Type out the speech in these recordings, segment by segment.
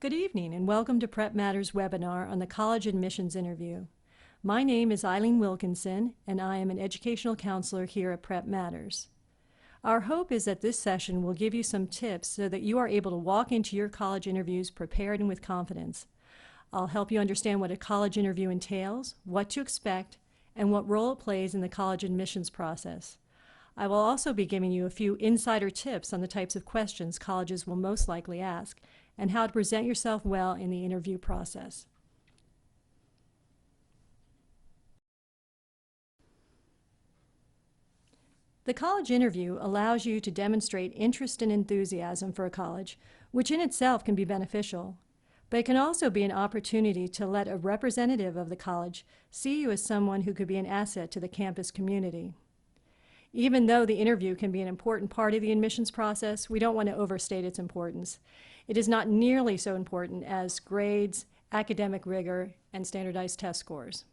Good evening and welcome to PrepMatters webinar on the college admissions interview. My name is Eileen Wilkinson and I am an educational counselor here at PrepMatters. Our hope is that this session will give you some tips so that you are able to walk into your college interviews prepared and with confidence. I'll help you understand what a college interview entails, what to expect, and what role it plays in the college admissions process. I will also be giving you a few insider tips on the types of questions colleges will most likely ask and how to present yourself well in the interview process. The college interview allows you to demonstrate interest and enthusiasm for a college, which in itself can be beneficial, but it can also be an opportunity to let a representative of the college see you as someone who could be an asset to the campus community. Even though the interview can be an important part of the admissions process, we don't want to overstate its importance. It is not nearly so important as grades, academic rigor, and standardized test scores.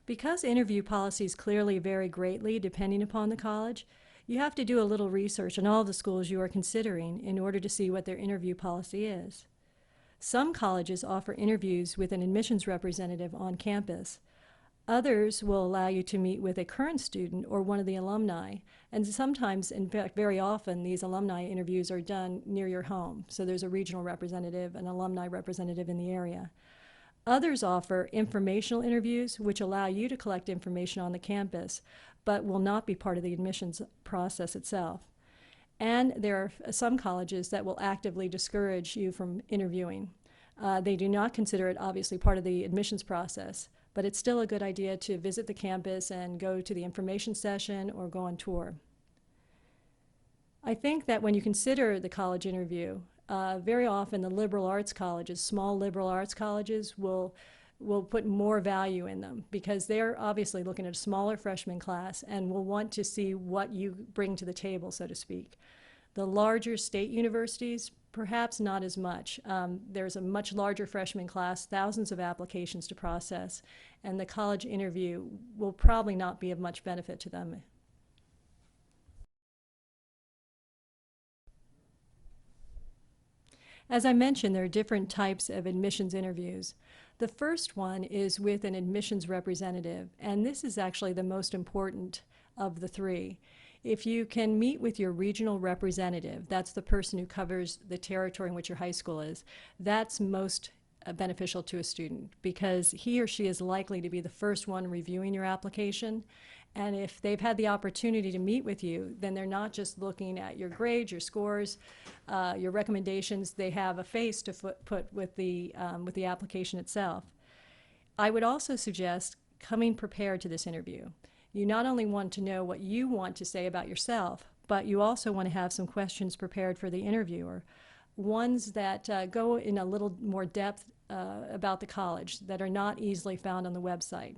Because interview policies clearly vary greatly depending upon the college, you have to do a little research on all the schools you are considering in order to see what their interview policy is. Some colleges offer interviews with an admissions representative on campus. Others will allow you to meet with a current student or one of the alumni, and sometimes, in fact very often, these alumni interviews are done near your home. So there's a regional representative, an alumni representative in the area. Others offer informational interviews which allow you to collect information on the campus, but will not be part of the admissions process itself. And there are some colleges that will actively discourage you from interviewing. They do not consider it obviously part of the admissions process, but it's still a good idea to visit the campus and go to the information session or go on tour. I think that when you consider the college interview, very often the liberal arts colleges, small liberal arts colleges, will put more value in them because they're obviously looking at a smaller freshman class and will want to see what you bring to the table, so to speak. The larger state universities, perhaps not as much. There's a much larger freshman class, thousands of applications to process, and the college interview will probably not be of much benefit to them. As I mentioned, there are different types of admissions interviews. The first one is with an admissions representative, and this is actually the most important of the three. If you can meet with your regional representative, that's the person who covers the territory in which your high school is, that's most beneficial to a student because he or she is likely to be the first one reviewing your application. And if they've had the opportunity to meet with you, then they're not just looking at your grades, your scores, your recommendations. They have a face to put with the application itself. I would also suggest coming prepared to this interview. You not only want to know what you want to say about yourself, but you also want to have some questions prepared for the interviewer, ones that go in a little more depth about the college that are not easily found on the website.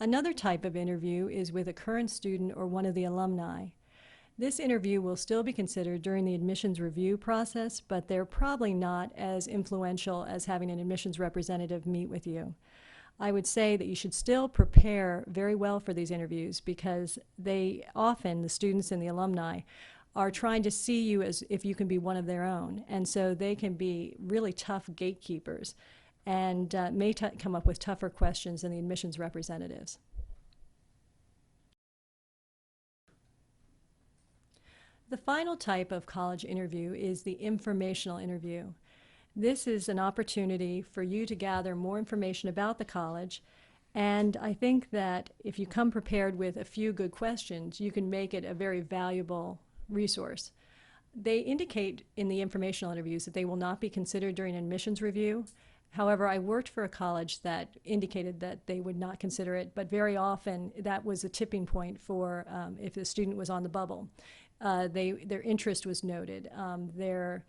Another type of interview is with a current student or one of the alumni. This interview will still be considered during the admissions review process, but they're probably not as influential as having an admissions representative meet with you. I would say that you should still prepare very well for these interviews because they often, the students and the alumni, are trying to see you as if you can be one of their own, and so they can be really tough gatekeepers and may come up with tougher questions than the admissions representatives. The final type of college interview is the informational interview. This is an opportunity for you to gather more information about the college, and I think that if you come prepared with a few good questions, you can make it a very valuable resource. They indicate in the informational interviews that they will not be considered during admissions review. However, I worked for a college that indicated that they would not consider it, but very often that was a tipping point for if the student was on the bubble. Their interest was noted. Their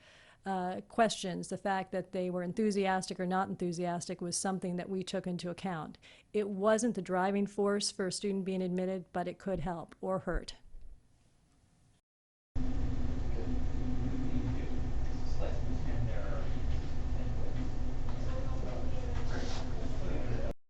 questions, the fact that they were enthusiastic or not enthusiastic was something that we took into account. It wasn't the driving force for a student being admitted, but it could help or hurt.